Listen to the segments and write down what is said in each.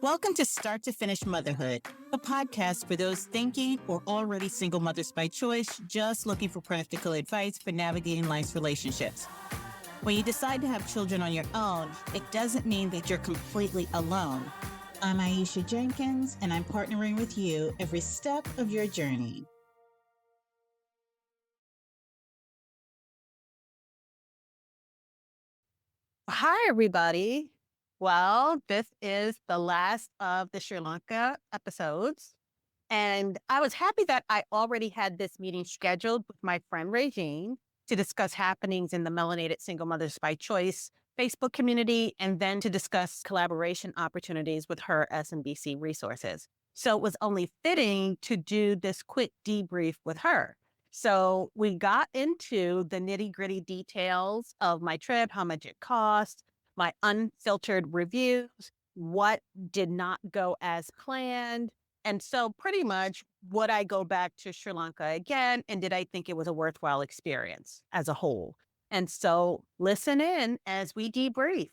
Welcome to Start to Finish Motherhood, a podcast for those thinking or already single mothers by choice, just looking for practical advice for navigating life's relationships. When you decide to have children on your own, it doesn't mean that you're completely alone. I'm Aisha Jenkins, and I'm partnering with you every step of your journey. Hi, everybody. Well, this is the last of the Sri Lanka episodes. And I was happy that I already had this meeting scheduled with my friend Regine to discuss happenings in the Melanated Single Mothers by Choice Facebook community, and then to discuss collaboration opportunities with her SMBC resources. So it was only fitting to do this quick debrief with her. So we got into the nitty-gritty details of my trip, how much it cost, my unfiltered reviews, what did not go as planned. And so pretty much, would I go back to Sri Lanka again? And did I think it was a worthwhile experience as a whole? And so listen in as we debrief.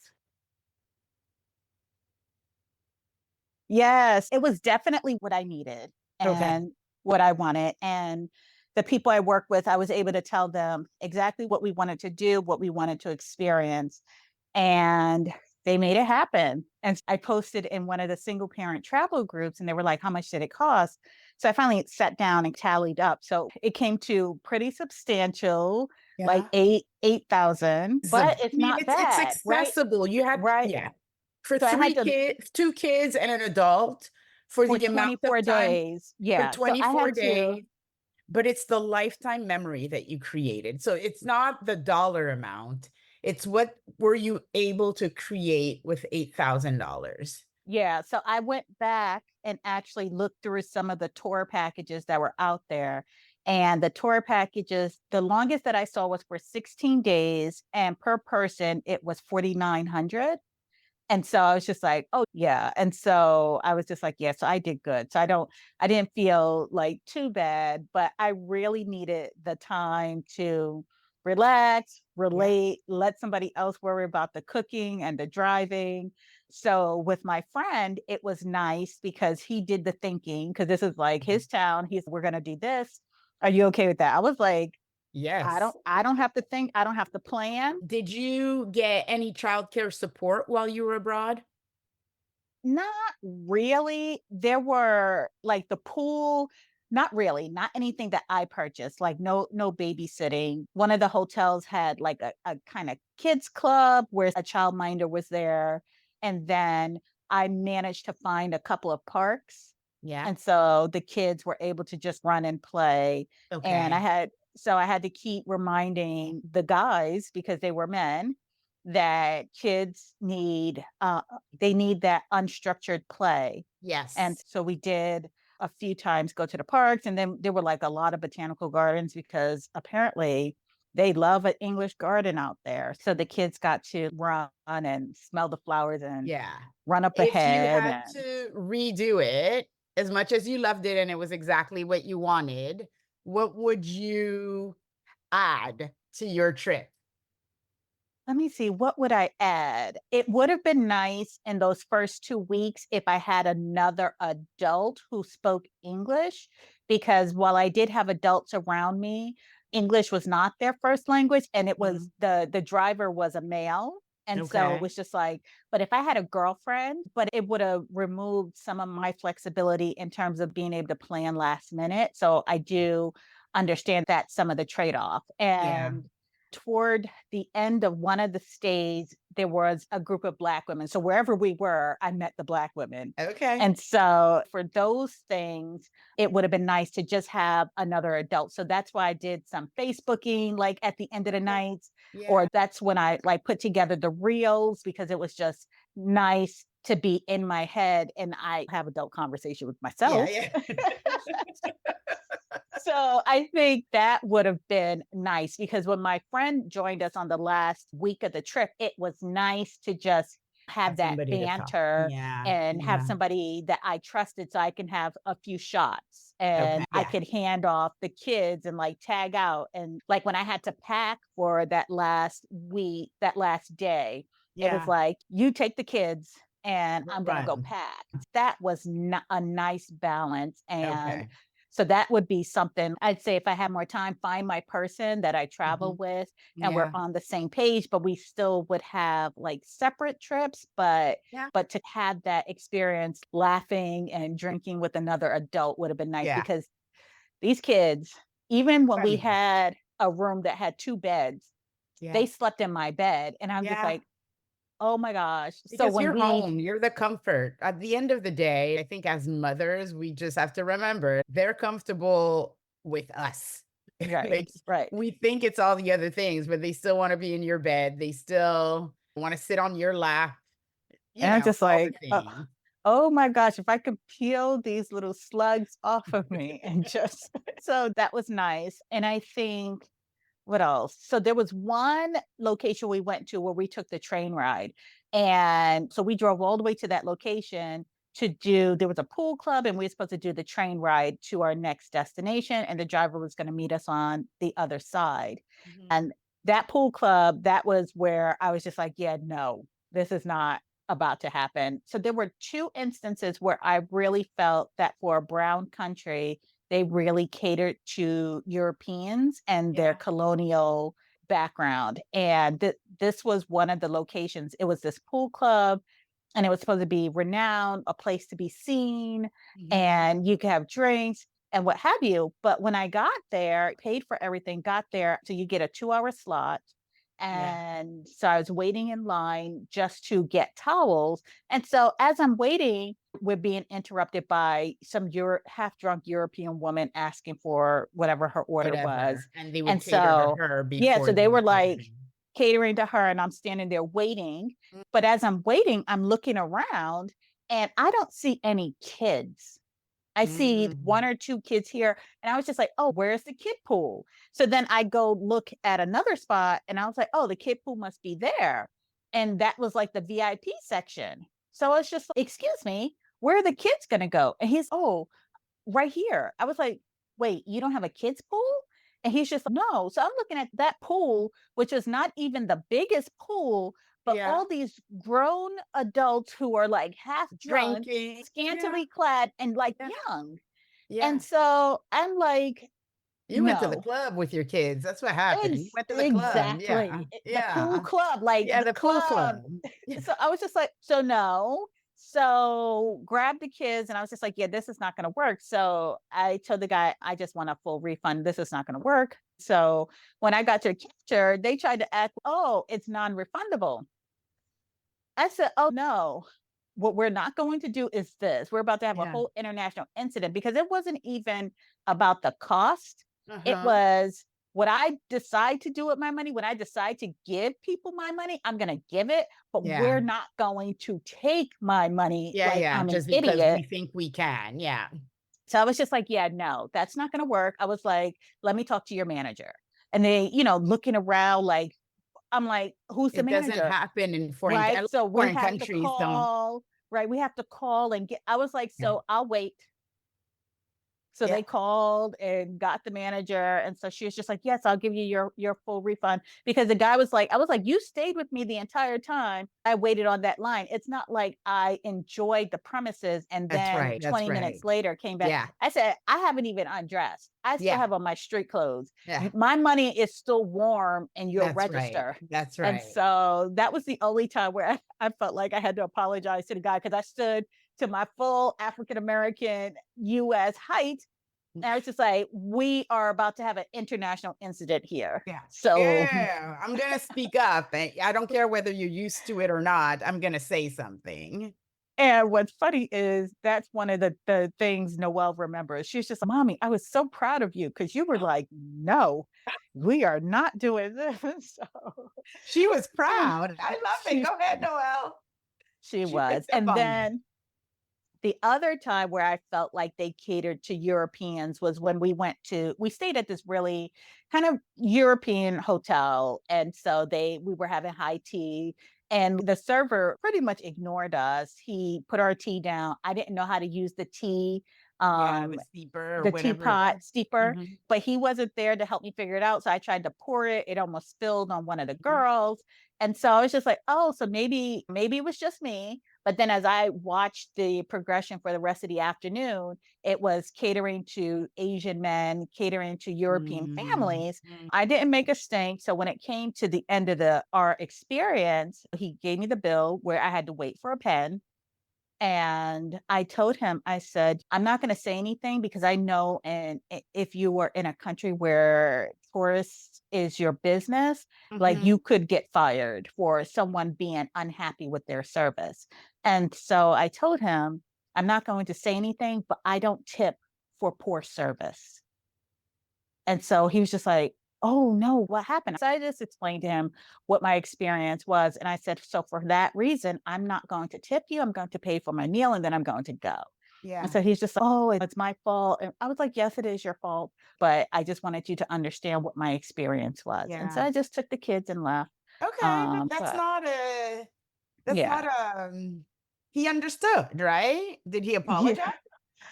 Yes, it was definitely what I needed and what I wanted. And the people I work with, I was able to tell them exactly what we wanted to do, what we wanted to experience. And they made it happen. And I posted in one of the single parent travel groups, and they were like, how much did it cost? So I finally sat down and tallied up. So it came to pretty substantial, like 8,000, but it's not bad, it's accessible. right? You had, Right. for So I had to, kids, 2 kids and an adult for for the amount of 24 time, days. for Yeah. So I 24 had to, days. But it's the lifetime memory that you created. So it's not the dollar amount. It's what were you able to create with $8,000? yeah. So I went back and actually looked through some of the tour packages that were out there. And the tour packages, the longest that I saw was for 16 days. And per person, it was 4,900. And so I was just like, oh yeah. And so I was just like, yeah, so I did good. So I didn't feel like too bad, but I really needed the time to relax, relate, let somebody else worry about the cooking and the driving. So with my friend, it was nice because he did the thinking, because this is like his town. We're going to do this. Are you okay with that? I was like, Yes. I don't have to think. I don't have to plan. Did you get any childcare support while you were abroad? Not really. There were like the pool, not really, not anything that I purchased, like no babysitting. One of the hotels had like a kind of kids club where a childminder was there. And then I managed to find a couple of parks. Yeah. And so the kids were able to just run and play. And Okay. I had to keep reminding the guys, because they were men, that kids need they need that unstructured play. And Yes. so we did a few times go to the parks, and then there were like a lot of botanical gardens, because apparently they love an English garden out there. So the kids got to run and smell the flowers and Yeah. run up If you ahead. had And to redo it, as much as you loved it and it was exactly what you wanted, what would you add to your trip? let me see, what would I add? It would have been nice in those first 2 weeks if I had another adult who spoke English, because while I did have adults around me, English was not their first language. And it was the driver was a male. And so it Okay. was just like, but if I had a girlfriend, but it would have removed some of my flexibility in terms of being able to plan last minute. So I do understand that some of the trade-off. Yeah. And toward the end of one of the stays, there was a group of Black women. So wherever we were, I met the Black women. Okay. And so for those things, it would have been nice to just have another adult. So that's why I did some Facebooking, like at the end of the night, Yeah. or that's when I like put together the reels, because it was just nice to be in my head and I have adult conversation with myself. Yeah. So I think that would have been nice, because when my friend joined us on the last week of the trip, it was nice to just have Have that somebody to talk. banter Yeah. and have Yeah. somebody that I trusted, so I can have a few shots Okay. and I Yeah. could hand off the kids and like tag out. And like when I had to pack for that last week, that last day, it was Yeah. like, you take the kids, and I'm going to go Run. pack. That was a nice balance. And Okay. so that would be something I'd say if I had more time, find my person that I travel Mhm. with and we're Yeah. on the same page, but we still would have like separate trips, Yeah. but to have that experience laughing and drinking with another adult would have been nice Yeah. because these kids, even when we Funny. had a room that had 2 beds, Yeah. they slept in my bed, and I'm just Yeah. like, "Oh my gosh." So Because when you're we home, you're the comfort. At the end of the day, I think as mothers, we just have to remember they're comfortable with us. right, Like right. we think it's all the other things, but they still want to be in your bed. They still want to sit on your lap, And I'm just all the like, things. "Oh my gosh, if I could peel these little slugs off of me and just" so that was nice, and I think what else? So there was one location we went to where we took the train ride. And so we drove all the way to that location to do, there was a pool club and we were supposed to do the train ride to our next destination. And the driver was going to meet us on the other side. Mhm. And that pool club, that was where I was just like, yeah, no, this is not about to happen. So there were two instances where I really felt that for a brown country, they really catered to Europeans and their Yeah. colonial background. And this was one of the locations. It was this pool club, and it was supposed to be renowned, a place to be seen, Mhm. and you could have drinks and what have you. But when I got there, paid for everything, got there, so you get a 2 hour slot. Yeah. And so I was waiting in line just to get towels. And so as I'm waiting, we're being interrupted by some half drunk European woman asking for whatever her order was. Whatever. And they would And cater to so, her yeah, before so they the were like everything. catering to her, and I'm standing there waiting. Mm. But as I'm waiting, I'm looking around and I don't see any kids. I see Mm. one or two kids here. And I was just like, oh, where's the kid pool? So then I go look at another spot and I was like, oh, the kid pool must be there. And that was like the VIP section. So I was just like, excuse me, where are the kids going to go? And he's, oh, right here. I was like, wait, you don't have a kids pool? And he's just, no. So I'm looking at that pool, which is not even the biggest pool, but Yeah. all these grown adults who are like half drunk, Drinking. Yeah. scantily clad, and like Yeah. young. And Yeah. so I'm like, You went to the no, club with your kids. That's what happened. You went to the club. Yeah. exactly. The pool Yeah. club, like Yeah, the the pool club. club. Yeah. So I was just like, so no. So grabbed the kids and I was just like, yeah, this is not going to work. So I told the guy, I just want a full refund. This is not going to work. So when I got to the counter, they tried to act, oh, it's non refundable. I said, oh, no. What we're not going to do is this. We're about to have a Yeah. whole international incident because it wasn't even about the cost. It Uh-huh. was what I decide to do with my money. When I decide to give people my money, I'm going to give it, but we're Yeah. not going to take my money Yeah, like yeah. I'm an Just because idiot. we think we can. Yeah. So I was just like, yeah, no, that's not going to work. I was like, let me talk to your manager. And they, looking around like, I'm like, who's the It doesn't manager? happen in Right. So we foreign have to countries don't. call, right? We have to call and get, I was like, Yeah. so I'll wait. So Yeah. they called and got the manager. And so she was just like, yes, I'll give you your full refund. Because the guy was like, I was like, you stayed with me the entire time. I waited on that line. It's not like I enjoyed the premises and That's then right. That's 20 minutes right. later came back. Yeah. I said, I haven't even undressed. I still Yeah. have on my street clothes. Yeah. My money is still warm in your That's right. register. That's And right. so that was the only time where I felt like I had to apologize to the guy because I stood to my full African American US height and I was just like, we are about to have an international incident here. Yeah. So, Yeah. I'm gonna speak up. I don't care whether you're used to it or not. I'm gonna say something. and what's funny is that's one of the things Noelle remembers. She's just, Mommy, I was so proud of you because you were like, no, we are not doing this. So, She was uh, proud. I love it. she, Go ahead, Noelle. she She was. picked up And on that. then the other time where I felt like they catered to Europeans was when we stayed at this really kind of European hotel. And so we were having high tea and the server pretty much ignored us. He put our tea down. I didn't know how to use Yeah, um, the steeper or the whatever it teapot was. steeper, Mhm, but he wasn't there to help me figure it out. So I tried to pour it. It almost spilled on one of the mhm. girls. And so I was just like, oh, so maybe it was just me. But then as I watched the progression for the rest of the afternoon, it was catering to Asian men, catering to European Mm, families. mm. I didn't make a stink. So when it came to the end of the our experience, he gave me the bill where I had to wait for a pen. And I told him, I said, I'm not going to say anything because I know, and if you were in a country where tourists is your business, like you Mhm. could get fired for someone being unhappy with their service. And so I told him, I'm not going to say anything, but I don't tip for poor service. And so he was just like, "Oh no, what happened?" So I just explained to him what my experience was. And I said, "So for that reason, I'm not going to tip you. I'm going to pay for my meal and then I'm going to go." And Yeah, so he's just like, "Oh, it's my fault." And I was like, "Yes, it is your fault. But I just wanted you to understand what my experience was." And so yeah. I just took the kids and left. Okay, but But that's not, yeah. he understood, right? Did he Yeah. apologize?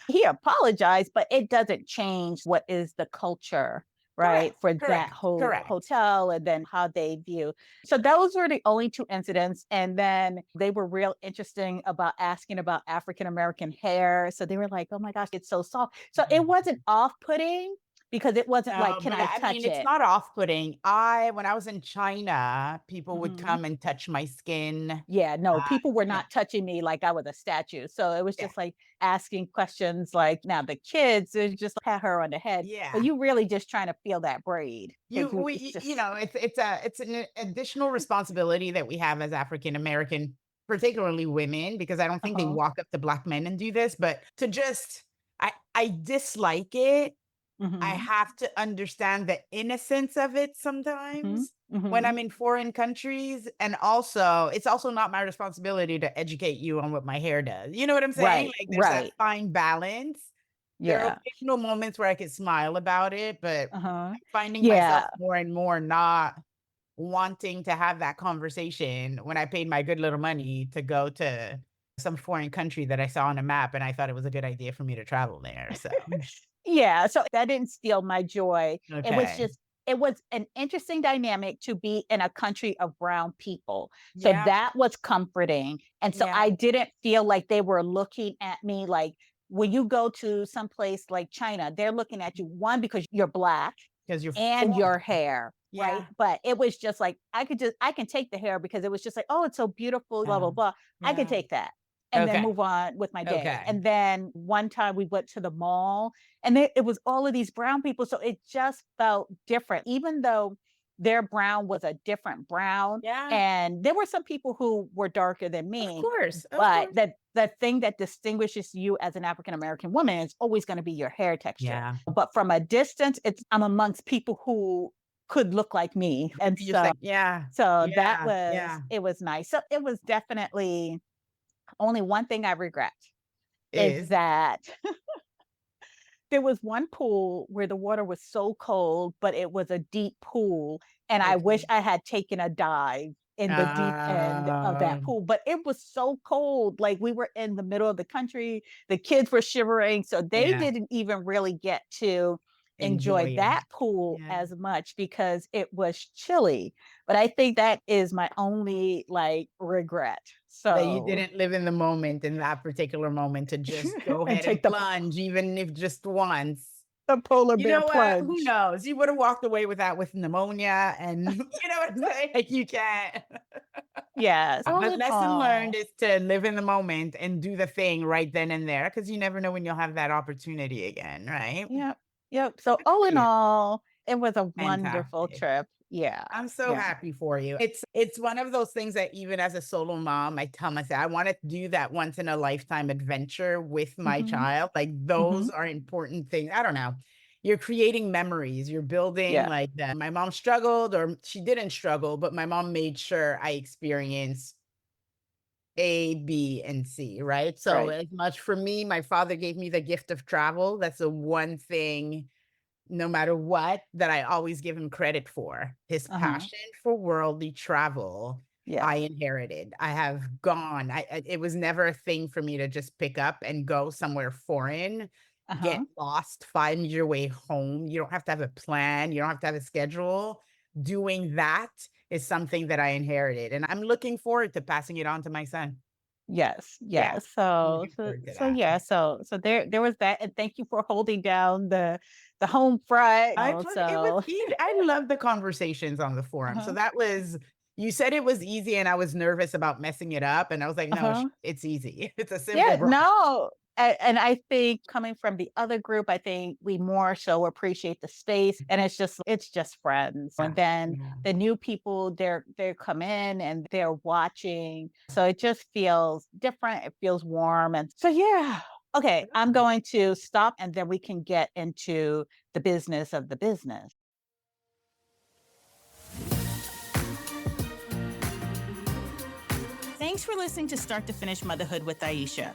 He apologized, but it doesn't change what is the culture, right, Correct, for that correct, whole correct. hotel and then how they view. So those were the only two incidents. And then they were real interesting about asking about African American hair. So they were like, oh my gosh, it's so soft. So it wasn't off putting because it wasn't like, No, can but I I mean, touch it's it? not off-putting. When I was in China, people would Mhm. come and touch my skin. Yeah, no, people were Yeah, not touching me like I was a statue. So it was yeah, just like asking questions like, now the kids, they just pat her on the head, but yeah. you really just trying to feel that braid because it's just, It's an additional responsibility that we have as African American, particularly women, because I don't think they uh-huh. walk up to black men and do this, but to just I dislike it. I Hmm. have to understand the innocence of it Hmm. sometimes when Hmm. I'm in foreign countries. And also, it's also not my responsibility to educate you on what my hair does. You know what I'm saying? Right, Like there's that right. fine balance. There are Yeah. occasional moments where I could smile about it, but Uh-huh. I'm finding myself Yeah. more and more not wanting to have that conversation when I paid my good little money to go to some foreign country that I saw on a map and I thought it was a good idea for me to travel there. So, Yeah, so that didn't steal my joy. It was okay. just it was an interesting dynamic to be in a country of brown people. So Yeah. that was comforting. And so Yeah. I didn't feel like they were looking at me like when you go to some place like China, they're looking at you one because you're black 'Cause you're and foreign. your hair, right? Yeah, But it was just like I can take the hair because it was just like, oh, it's so beautiful, blah yeah, blah blah. I could yeah. take that and then Okay, move on with my day. okay. And then one time we went to the mall and it was all of these brown people. So it just felt different, even though their brown was a different brown. Yeah, And there were some people who were darker than of me, course, of but course. the thing that distinguishes you as an African American woman is always going to be your hair texture. Yeah. But from a distance, it's I'm amongst people who could look like me. And You just so like, yeah, that yeah, was yeah, it was nice. So it was definitely only one thing I regret is is. that there was one pool where the water was so cold, but it was a deep pool, and I wish Okay. I had taken a dive in the deep end of that Um, pool, but it was so cold, like, we were in the middle of the country, the kids were shivering, so they yeah, didn't even really get to enjoy enjoy it. that pool Yeah. as much because it was chilly, but I think that is my only, like, regret, That you so didn't live in the moment, in that particular moment to just go and ahead and take plunge, even if just once. the polar You bear know what? Who plunge. knows? You would have walked away with that with pneumonia and you know what I'm saying? Like you can't. Yes, all But in lesson learned all. is to live in the moment and do the thing right then and there because you never know when you'll have that opportunity again, right? Yep, yep. So Good all for in you. all, it was a wonderful Fantastic. trip. Yeah, I'm so yeah. happy for you. It's one of those things that even as a solo mom, I tell myself I want to do that once in a lifetime adventure with my Mhm, child. Like those mhm. are important things. I don't know. You're creating memories. You're building Yeah, like that. My mom struggled or she didn't struggle, but my mom made sure I experienced A, B, and C, right? So right. as much for me, my father gave me the gift of travel. That's the one thing no matter what, that I always give him credit for. His Uh-huh. passion for worldly travel, Yeah. I inherited. I have gone. It was never a thing for me to just pick up and go somewhere foreign, get Uh-huh. lost, find your way home. You don't have to have a plan, you don't have to have a schedule. Doing that is something that I inherited, and I'm looking forward to passing it on to my son. Yes, Yeah, yes. I'm So looking so forward to so that. yeah, so there was that, and thank you for holding down the home front. It was So easy. I love the conversations on the forum. So uh-huh, that was you said it was easy and I was nervous about messing it up, and I was like, "No, uh-huh. it's easy. It's a simple Yeah, brush." no. And I think coming from the other group, I think we more so appreciate the space, and it's just friends. Yeah, And then yeah. the new people, they come in and they're watching. So it just feels different. It feels warm. And so yeah. Okay, I'm going to stop and then we can get into the business of the business. Thanks for listening to Start to Finish Motherhood with Aisha.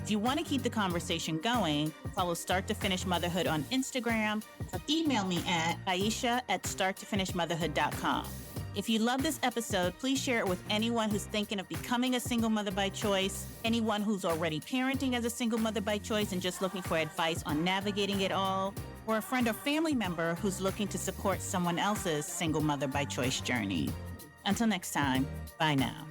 If you want to keep the conversation going, follow Start to Finish Motherhood on Instagram or email me at aisha@starttofinishmotherhood.com. If you love this episode, please share it with anyone who's thinking of becoming a single mother by choice, anyone who's already parenting as a single mother by choice and just looking for advice on navigating it all, or a friend or family member who's looking to support someone else's single mother by choice journey. Until next time, bye now.